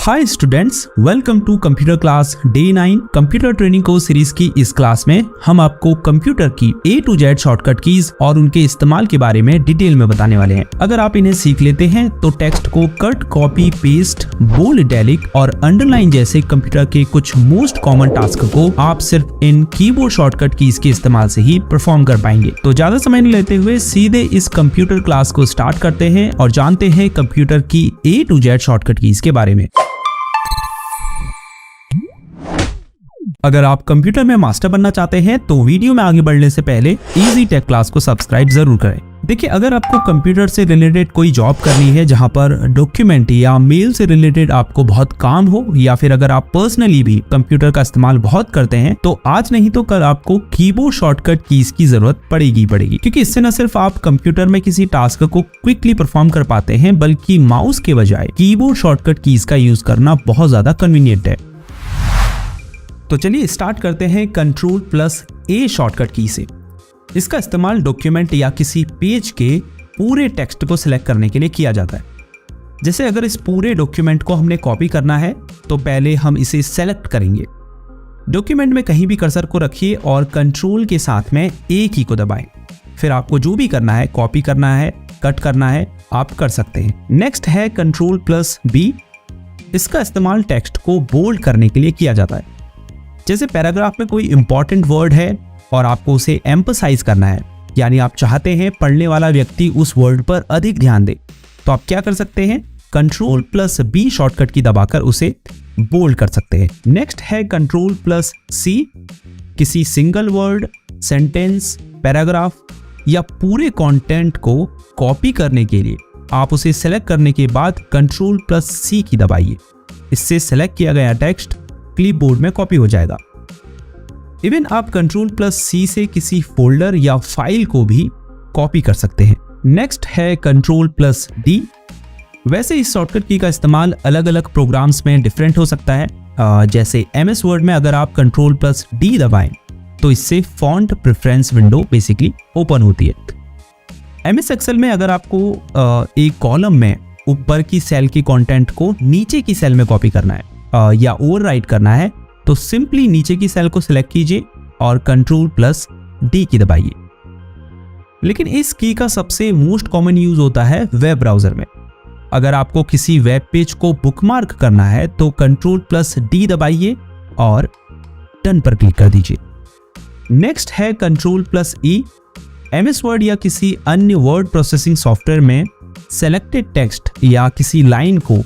Hi students, welcome to computer class day 9 computer training course series की इस class में हम आपको कंप्यूटर की A to Z shortcut keys और उनके इस्तेमाल के बारे में डिटेल में बताने वाले हैं। अगर आप इन्हें सीख लेते हैं तो टेक्स्ट को cut, copy, paste, bold, italic और अंडरलाइन जैसे कंप्यूटर के कुछ मोस्ट कॉमन टास्क को आप सिर्फ इन कीबोर्ड शॉर्टकट कीज के इस्तेमाल से ही परफॉर्म कर पाएंगे। तो ज्यादा समय नहीं लेते हुए सीधे इस कंप्यूटर क्लास को स्टार्ट करते हैं और जानते हैं कंप्यूटर की A to Z shortcut keys के बारे में। अगर आप कंप्यूटर में मास्टर बनना चाहते हैं तो वीडियो में आगे बढ़ने से पहले इजी टेक क्लास को सब्सक्राइब जरूर करें। देखिए, अगर आपको कंप्यूटर से रिलेटेड कोई जॉब करनी है जहां पर डॉक्यूमेंट या मेल से रिलेटेड आपको बहुत काम हो, या फिर अगर आप पर्सनली भी कंप्यूटर का इस्तेमाल बहुत करते हैं, तो आज नहीं तो कल आपको कीबोर्ड शॉर्टकट कीज की जरूरत पड़ेगी क्योंकि इससे न सिर्फ आप कंप्यूटर में किसी टास्क को क्विकली परफॉर्म कर पाते हैं, बल्कि माउस के बजाय कीबोर्ड शॉर्टकट कीज का यूज करना बहुत ज्यादा कन्वीनियंट है। तो चलिए स्टार्ट करते हैं Ctrl+A शॉर्टकट की से। इसका इस्तेमाल डॉक्यूमेंट या किसी पेज के पूरे टेक्स्ट को सिलेक्ट करने के लिए किया जाता है। जैसे अगर इस पूरे डॉक्यूमेंट को हमने कॉपी करना है तो पहले हम इसे सेलेक्ट करेंगे। डॉक्यूमेंट में कहीं भी कर्सर को रखिए और कंट्रोल के साथ में A की को दबाएं। फिर आपको जो भी करना है, कॉपी करना है, कट करना है, आप कर सकते हैं। नेक्स्ट है Ctrl+B। इसका इस्तेमाल टेक्स्ट को बोल्ड करने के लिए किया जाता है। जैसे पैराग्राफ में कोई इंपॉर्टेंट वर्ड है और आपको उसे एम्फसाइज करना है, यानी आप चाहते हैं पढ़ने वाला व्यक्ति उस वर्ड पर अधिक ध्यान दे, तो आप क्या कर सकते हैं, Ctrl+B शॉर्टकट की दबाकर उसे बोल्ड कर सकते हैं। नेक्स्ट है Ctrl+C। किसी सिंगल वर्ड, सेंटेंस, पैराग्राफ या पूरे कंटेंट को कॉपी करने के लिए आप उसे सेलेक्ट करने के बाद Ctrl+C की दबाइए। इससे सेलेक्ट किया गया टेक्स्ट क्लिपबोर्ड में कॉपी हो जाएगा। इवन आप Ctrl+C से किसी फोल्डर या फाइल को भी कॉपी कर सकते हैं। नेक्स्ट है Ctrl+D। वैसे इस शॉर्टकट की का इस्तेमाल अलग अलग प्रोग्राम्स में डिफरेंट हो सकता है। जैसे MS वर्ड में अगर आप Ctrl+D दबाएं तो इससे font preference window basically open होती है। MS एक्सेल में अगर आपको एक कॉलम में ऊपर की सेल के कंटेंट को नीचे की सेल में कॉपी करना है या ओवरराइट करना है, तो सिंपली नीचे की सेल को सिलेक्ट कीजिए और Ctrl+D की दबाइए। लेकिन इस की का सबसे मोस्ट कॉमन यूज होता है वेब ब्राउजर में। अगर आपको किसी वेब पेज को बुकमार्क करना है तो Ctrl+D दबाइए और डन पर क्लिक कर दीजिए। नेक्स्ट है Ctrl+E। MS वर्ड या किसी अन्य वर्ड प्रोसेसिंग सॉफ्टवेयर में सेलेक्टेड टेक्स्ट या किसी लाइन को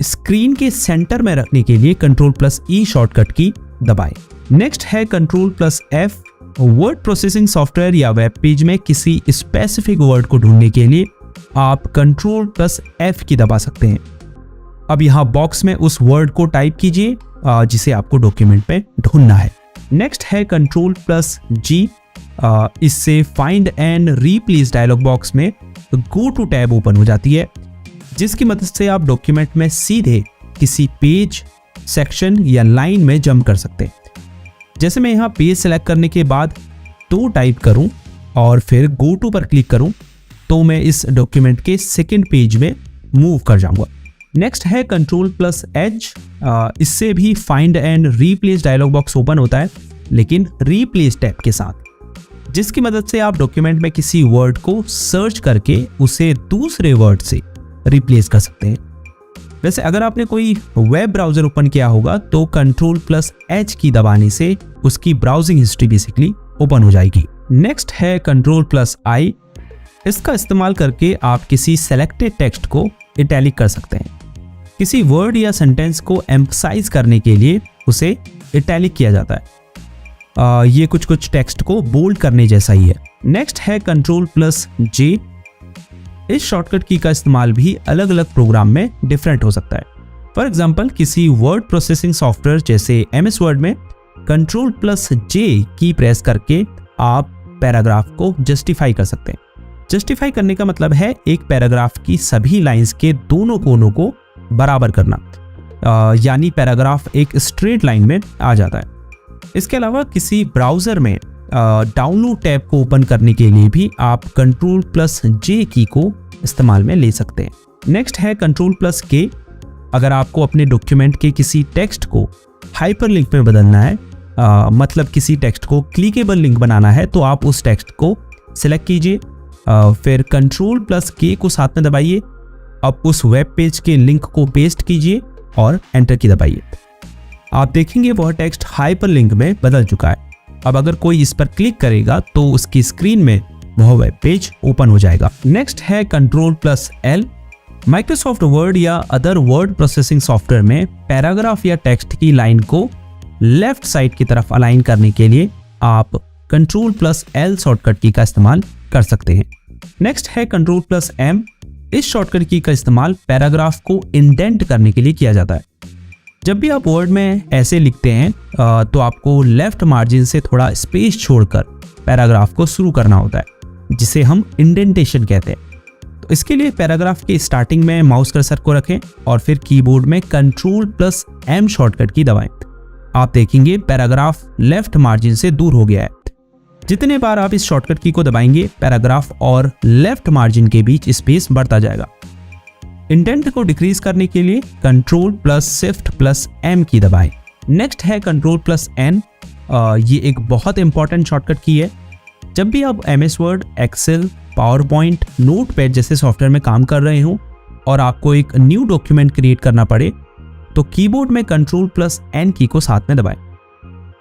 स्क्रीन के सेंटर में रखने के लिए Ctrl+E शॉर्टकट की दबाएं। नेक्स्ट है Ctrl+F। वर्ड प्रोसेसिंग सॉफ्टवेयर या वेब पेज में किसी स्पेसिफिक वर्ड को ढूंढने के लिए आप Ctrl+F की दबा सकते हैं। अब यहाँ बॉक्स में उस वर्ड को टाइप कीजिए जिसे आपको डॉक्यूमेंट में ढूंढना है। नेक्स्ट है Ctrl+G। इससे find and replace dialog box में गो टू टैब ओपन हो जाती है, जिसकी मदद से आप डॉक्यूमेंट में सीधे किसी पेज, सेक्शन या लाइन में जंप कर सकते हैं। जैसे मैं यहाँ पेज सेलेक्ट करने के बाद 2 टाइप करूं और फिर गो टू पर क्लिक करूं तो मैं इस डॉक्यूमेंट के सेकंड पेज में मूव कर जाऊंगा। नेक्स्ट है Ctrl+H। इससे भी find and replace dialog box open होता है, लेकिन रिप्लेस टैब के साथ, जिसकी मदद से आप डॉक्यूमेंट में किसी वर्ड को सर्च करके उसे दूसरे वर्ड से रिप्लेस कर सकते हैं। वैसे अगर आपने कोई वेब ब्राउजर ओपन किया होगा तो Ctrl+H की दबाने से उसकी ब्राउजिंग हिस्ट्री बेसिकली ओपन हो जाएगी। नेक्स्ट है Ctrl+I। इसका इस्तेमाल करके आप किसी सेलेक्टेड टेक्स्ट को इटैलिक कर सकते हैं। किसी वर्ड या सेंटेंस को एम्फसाइज करने के लिए उसे इटैलिक किया जाता है। ये कुछ टेक्स्ट को बोल्ड करने जैसा ही है। नेक्स्ट है Ctrl+J। इस शॉर्टकट की का इस्तेमाल भी अलग अलग प्रोग्राम में डिफरेंट हो सकता है। फॉर एग्जांपल किसी वर्ड प्रोसेसिंग सॉफ्टवेयर जैसे MS वर्ड में Ctrl+J की प्रेस करके आप पैराग्राफ को जस्टिफाई कर सकते हैं। जस्टिफाई करने का मतलब है एक पैराग्राफ की सभी लाइंस के दोनों कोनों को बराबर करना, यानी पैराग्राफ एक स्ट्रेट लाइन में आ जाता है। इसके अलावा किसी ब्राउजर में डाउनलोड टैब को ओपन करने के लिए भी आप Ctrl+J की को इस्तेमाल में ले सकते हैं। नेक्स्ट है Ctrl+K। अगर आपको अपने डॉक्यूमेंट के किसी टेक्स्ट को हाइपरलिंक में बदलना है, मतलब किसी टेक्स्ट को क्लिकेबल लिंक बनाना है, तो आप उस टेक्स्ट को सिलेक्ट कीजिए, फिर Ctrl+K को साथ में दबाइए। अब उस वेब पेज के लिंक को पेस्ट कीजिए और एंटर की दबाइए। आप देखेंगे वह टेक्स्ट हाइपरलिंक में बदल चुका है। अब अगर कोई इस पर क्लिक करेगा तो उसकी स्क्रीन में वह वेब पेज ओपन हो जाएगा। नेक्स्ट है Ctrl+L। माइक्रोसॉफ्ट वर्ड या अदर वर्ड प्रोसेसिंग सॉफ्टवेयर में पैराग्राफ या टेक्स्ट की लाइन को लेफ्ट साइड की तरफ अलाइन करने के लिए आप Ctrl+L शॉर्टकट की का इस्तेमाल कर सकते हैं। नेक्स्ट है Ctrl+M। इस शॉर्टकट की का इस्तेमाल पैराग्राफ को इंडेंट करने के लिए किया जाता है। जब भी आप वर्ड में ऐसे लिखते हैं तो आपको लेफ्ट मार्जिन से थोड़ा स्पेस छोड़कर पैराग्राफ को शुरू करना होता है, जिसे हम इंडेंटेशन कहते हैं। तो इसके लिए पैराग्राफ के स्टार्टिंग में माउस कर्सर को रखें और फिर कीबोर्ड में Ctrl+M शॉर्टकट की दबाएं। आप देखेंगे पैराग्राफ लेफ्ट मार्जिन से दूर हो गया है। जितने बार आप इस शॉर्टकट की को दबाएंगे, पैराग्राफ और लेफ्ट मार्जिन के बीच स्पेस बढ़ता जाएगा। इंडेंट को डिक्रीज करने के लिए Ctrl+Shift+M की दबाएं। नेक्स्ट है Ctrl+N। ये एक बहुत इंपॉर्टेंट शॉर्टकट की है। जब भी आप MS word, excel, PowerPoint, notepad जैसे सॉफ्टवेयर में काम कर रहे हो और आपको एक न्यू डॉक्यूमेंट क्रिएट करना पड़े, तो कीबोर्ड में Ctrl+N की को साथ में दबाएं।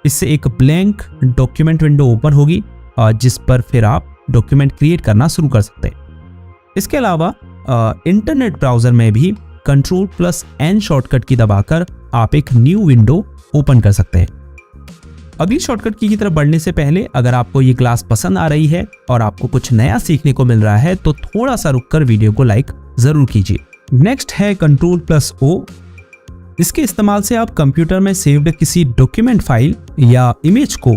इससे एक ब्लैंक डॉक्यूमेंट विंडो ओपन होगी जिस पर फिर आप डॉक्यूमेंट क्रिएट करना शुरू कर सकते हैं। इसके अलावा इंटरनेट ब्राउजर में भी Ctrl+N शॉर्टकट की दबाकर आप एक न्यू विंडो ओपन कर सकते हैं। अगली शॉर्टकट की तरफ बढ़ने से पहले अगर आपको ये क्लास पसंद आ रही है और आपको कुछ नया सीखने को मिल रहा है तो थोड़ा सा रुककर वीडियो को लाइक जरूर कीजिए। नेक्स्ट है Ctrl+O। इसके इस्तेमाल से आप कंप्यूटर में सेव्ड किसी डॉक्यूमेंट फाइल या इमेज को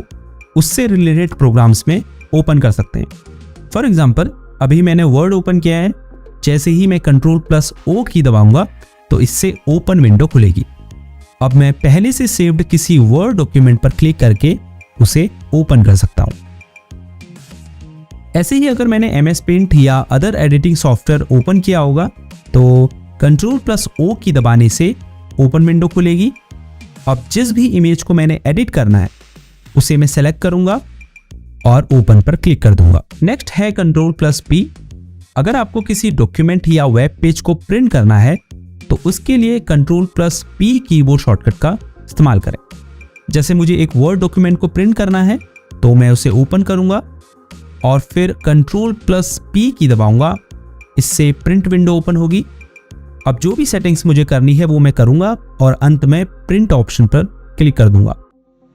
उससे रिलेटेड प्रोग्राम्स में ओपन कर सकते हैं। फॉर एग्जांपल, अभी मैंने वर्ड ओपन किया है। जैसे ही मैं Ctrl+O की दबाऊंगा तो इससे ओपन विंडो खुलेगी। अब मैं पहले से सेव्ड किसी वर्ड डॉक्यूमेंट पर क्लिक करके उसे ओपन कर सकता हूं। ऐसे ही अगर मैंने MS पेंट या अदर एडिटिंग सॉफ्टवेयर ओपन किया होगा तो Ctrl+O की दबाने से ओपन विंडो खुलेगी। अब जिस भी इमेज को मैंने एडिट करना है उसे मैं सेलेक्ट करूंगा और ओपन पर क्लिक कर दूंगा। नेक्स्ट है Ctrl+P। अगर आपको किसी डॉक्यूमेंट या वेब पेज को प्रिंट करना है तो उसके लिए Ctrl+P कीबोर्ड शॉर्टकट का इस्तेमाल करें। जैसे मुझे एक वर्ड डॉक्यूमेंट को प्रिंट करना है तो मैं उसे ओपन करूंगा और फिर Ctrl+P की दबाऊंगा। इससे प्रिंट विंडो ओपन होगी। अब जो भी सेटिंग्स मुझे करनी है वो मैं करूंगा और अंत में प्रिंट ऑप्शन पर क्लिक कर दूंगा।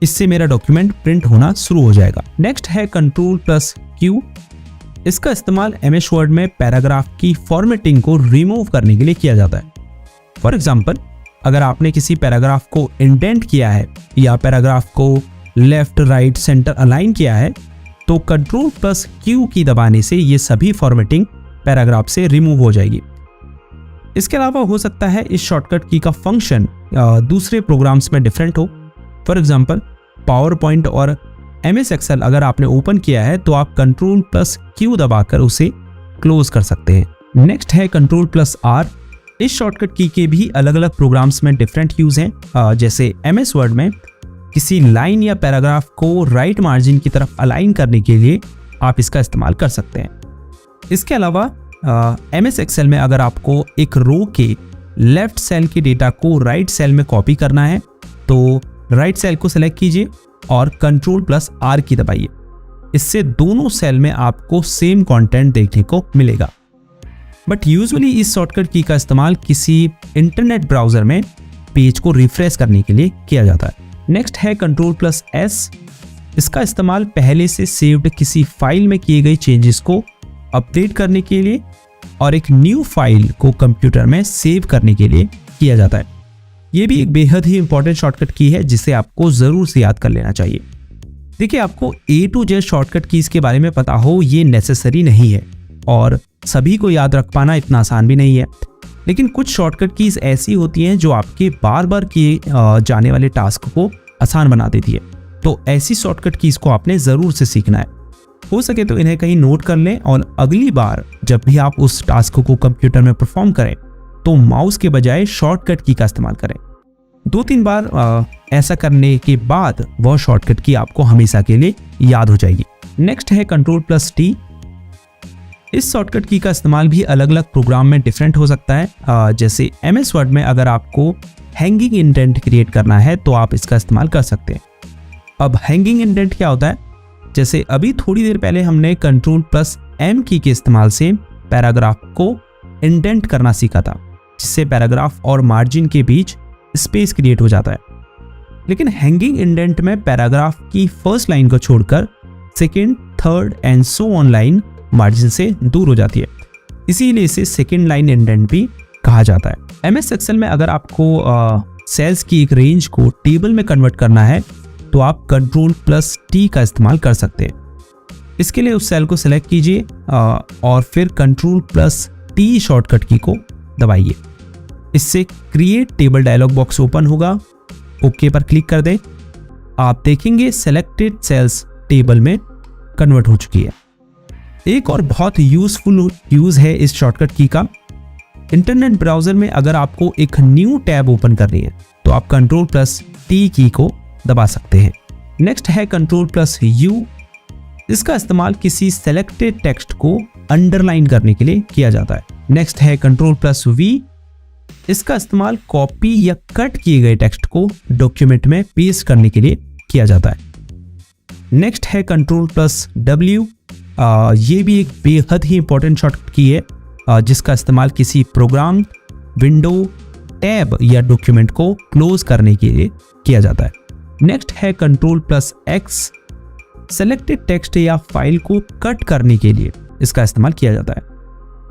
इससे मेरा डॉक्यूमेंट प्रिंट होना शुरू हो जाएगा। नेक्स्ट है Ctrl+Q। इसका इस्तेमाल MS वर्ड में पैराग्राफ की फॉर्मेटिंग को रिमूव करने के लिए किया जाता है। फॉर एग्जाम्पल, अगर आपने किसी पैराग्राफ को इंडेंट किया है या पैराग्राफ को लेफ्ट, राइट, सेंटर अलाइन किया है तो Ctrl+Q की दबाने से ये सभी फॉर्मेटिंग पैराग्राफ से रिमूव हो जाएगी। इसके अलावा हो सकता है इस शॉर्टकट की का फंक्शन दूसरे प्रोग्राम्स में डिफरेंट हो। फॉर एग्जांपल, पावरपॉइंट और MS एक्सेल अगर आपने ओपन किया है तो आप Ctrl+Q दबाकर उसे क्लोज कर सकते हैं। नेक्स्ट है Ctrl+R। इस शॉर्टकट की के भी अलग अलग प्रोग्राम्स में डिफरेंट यूज हैं। जैसे MS वर्ड में किसी लाइन या पैराग्राफ को राइट मार्जिन की तरफ अलाइन करने के लिए आप इसका इस्तेमाल कर सकते हैं। इसके अलावा MS एक्सेल में अगर आपको एक रो के लेफ्ट सेल के डेटा को राइट सेल में कॉपी करना है तो राइट सेल को सिलेक्ट कीजिए और Ctrl+R की दबाइए। इससे दोनों सेल में आपको सेम कंटेंट देखने को मिलेगा। बट यूजुअली इस शॉर्टकट की का इस्तेमाल किसी इंटरनेट ब्राउजर में पेज को रिफ्रेश करने के लिए किया जाता है। नेक्स्ट है Ctrl+S। इसका इस्तेमाल पहले से सेव्ड किसी फाइल में किए गए चेंजेस को अपडेट करने के लिए और एक न्यू फाइल को कंप्यूटर में सेव करने के लिए किया जाता है। ये भी एक बेहद ही इंपॉर्टेंट शॉर्टकट की है जिसे आपको जरूर से याद कर लेना चाहिए। देखिए, आपको A to Z shortcut keys के बारे में पता हो ये नेसेसरी नहीं है और सभी को याद रख पाना इतना आसान भी नहीं है। लेकिन कुछ शॉर्टकट कीज ऐसी होती हैं जो आपके बार बार किए जाने वाले टास्क को आसान बना देती है। तो ऐसी शॉर्टकट कीज को आपने जरूर से सीखना है। हो सके तो इन्हें कहीं नोट कर लें और अगली बार जब भी आप उस टास्क को कंप्यूटर में परफॉर्म करें तो माउस के बजाय शॉर्टकट की का इस्तेमाल करें। 2-3 बार ऐसा करने के बाद वह शॉर्टकट की आपको हमेशा के लिए याद हो जाएगी। नेक्स्ट है Ctrl+T। इस शॉर्टकट की का इस्तेमाल भी अलग अलग प्रोग्राम में डिफरेंट हो सकता है। जैसे MS वर्ड में अगर आपको हैंगिंग इंडेंट क्रिएट करना है तो आप इसका इस्तेमाल कर सकते हैं। अब हैंगिंग इंडेंट क्या होता है? जैसे अभी थोड़ी देर पहले हमने Ctrl+M की के इस्तेमाल से पैराग्राफ को इंडेंट करना सीखा था, जिससे पैराग्राफ और मार्जिन के बीच स्पेस क्रिएट हो जाता है। लेकिन हैंगिंग इंडेंट में पैराग्राफ की फर्स्ट लाइन को छोड़कर second, third and so on line margin से दूर हो जाती है, इसीलिए इसे सेकेंड लाइन इंडेंट भी कहा जाता है। MS एक्सेल में अगर आपको सेल्स की एक रेंज को टेबल में कन्वर्ट करना है तो आप Ctrl+T का इस्तेमाल कर सकते हैं। इसके लिए उस सेल को सिलेक्ट कीजिए और फिर Ctrl+T शॉर्टकट की को दबाइए। इससे create table dialog box open होगा। ओके पर क्लिक कर दें। आप देखेंगे सेलेक्टेड सेल्स टेबल में कन्वर्ट हो चुकी है। एक और बहुत यूजफुल यूज है इस शॉर्टकट की का। इंटरनेट ब्राउजर में अगर आपको एक न्यू टैब ओपन करनी है तो आप Ctrl+T की को दबा सकते हैं। नेक्स्ट है Ctrl+U। इसका इस्तेमाल किसी सेलेक्टेड टेक्स्ट को अंडरलाइन करने के लिए किया जाता है। नेक्स्ट है Ctrl+V। इसका इस्तेमाल कॉपी या कट किए गए टेक्स्ट को डॉक्यूमेंट में पेस्ट करने के लिए किया जाता है। नेक्स्ट है Ctrl+W। ये भी एक बेहद ही इंपॉर्टेंट शॉर्टकट की है, जिसका इस्तेमाल किसी प्रोग्राम, विंडो, टैब या डॉक्यूमेंट को क्लोज करने के लिए किया जाता है। नेक्स्ट है Ctrl+X। सेलेक्टेड टेक्स्ट या फाइल को कट करने के लिए इसका इस्तेमाल किया जाता है।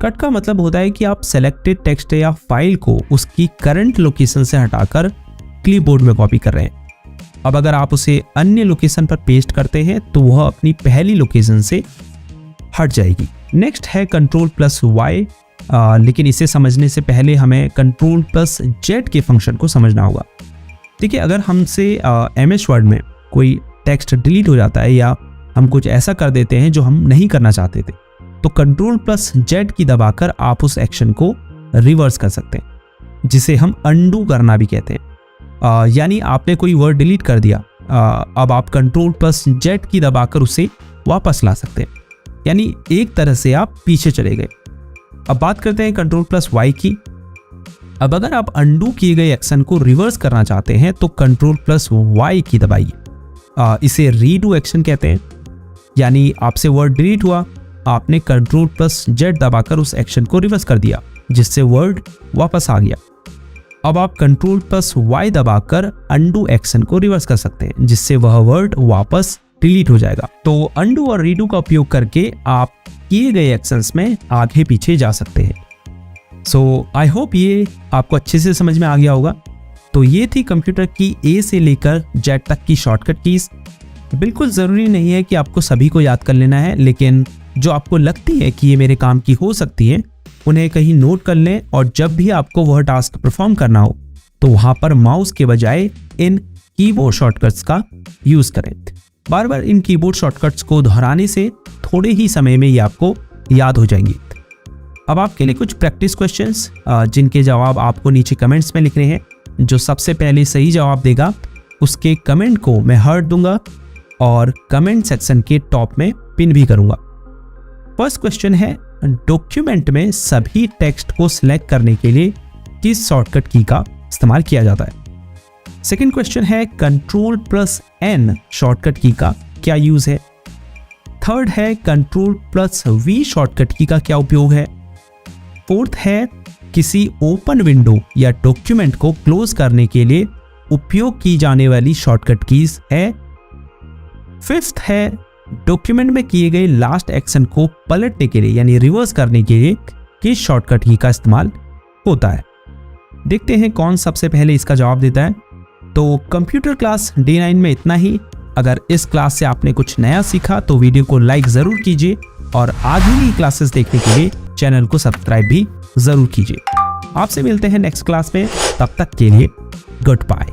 कट का मतलब होता है कि आप सेलेक्टेड टेक्स्ट या फाइल को उसकी करंट लोकेशन से हटाकर क्लिपबोर्ड में कॉपी कर रहे हैं। अब अगर आप उसे अन्य लोकेशन पर पेस्ट करते हैं तो वह अपनी पहली लोकेशन से हट जाएगी। नेक्स्ट है Ctrl+Y। लेकिन इसे समझने से पहले हमें Ctrl+Z के फंक्शन को समझना होगा। देखिए, अगर हमसे MS वर्ड में कोई टेक्स्ट डिलीट हो जाता है या हम कुछ ऐसा कर देते हैं जो हम नहीं करना चाहते थे, तो Ctrl+Z की दबाकर आप उस एक्शन को रिवर्स कर सकते हैं, जिसे हम अंडू करना भी कहते हैं। यानी आपने कोई वर्ड डिलीट कर दिया, अब आप Ctrl+Z की दबाकर उसे वापस ला सकते हैं, यानी एक तरह से आप पीछे चले गए। अब बात करते हैं Ctrl+Y की। अब अगर आप अंडू किए गए एक्शन को रिवर्स करना चाहते हैं तो Ctrl+Y की दबाइए। इसे रीडू एक्शन कहते हैं, यानी आपसे वर्ड डिलीट हुआ, आपने Ctrl+Z दबाकर उस एक्शन को रिवर्स कर दिया, जिससे वर्ड वापस आ गया। अब आप Ctrl+Y दबाकर अंडू एक्शन को रिवर्स कर सकते हैं, जिससे वह वर्ड वापस डिलीट हो जाएगा। तो अंडू और रीडू का उपयोग करके आप किए गए एक्शंस में आगे पीछे जा सकते हैं। सो आई होप ये आपको अच्छे से समझ में आ गया होगा। तो ये थी कंप्यूटर की A से लेकर Z तक की शॉर्टकट कीज। बिल्कुल ज़रूरी नहीं है कि आपको सभी को याद कर लेना है, लेकिन जो आपको लगती है कि ये मेरे काम की हो सकती है, उन्हें कहीं नोट कर लें और जब भी आपको वह टास्क परफॉर्म करना हो तो वहाँ पर माउस के बजाय इन कीबोर्ड शॉर्टकट्स का यूज़ करें। बार बार इन कीबोर्ड शॉर्टकट्स को दोहराने से थोड़े ही समय में ये आपको याद हो जाएंगी। अब आपके लिए कुछ प्रैक्टिस क्वेश्चंस, जिनके जवाब आपको नीचे कमेंट्स में लिखने हैं। जो सबसे पहले सही जवाब देगा उसके कमेंट को मैं हार्ट दूंगा और कमेंट सेक्शन के टॉप में पिन भी करूंगा। फर्स्ट क्वेश्चन है, डॉक्यूमेंट में सभी टेक्स्ट को सिलेक्ट करने के लिए किस शॉर्टकट की का इस्तेमाल किया जाता है। सेकंड क्वेश्चन है, Ctrl+N शॉर्टकट की का क्या यूज है। थर्ड है, Ctrl+V शॉर्टकट की का क्या उपयोग है। फोर्थ है, किसी ओपन विंडो या डॉक्यूमेंट को क्लोज करने के लिए उपयोग की जाने वाली शॉर्टकट कीज है। फिफ्थ है, डॉक्यूमेंट में किए गए लास्ट एक्शन को पलटने के लिए यानी रिवर्स करने के लिए किस शॉर्टकट की का इस्तेमाल होता है। देखते हैं कौन सबसे पहले इसका जवाब देता है। तो कंप्यूटर क्लास D9 में इतना ही। अगर इस क्लास से आपने कुछ नया सीखा तो वीडियो को लाइक ज़रूर कीजिए और आगे भी क्लासेस देखने के लिए चैनल को सब्सक्राइब भी ज़रूर कीजिए। आपसे मिलते हैं नेक्स्ट क्लास में, तब तक के लिए गुड बाय।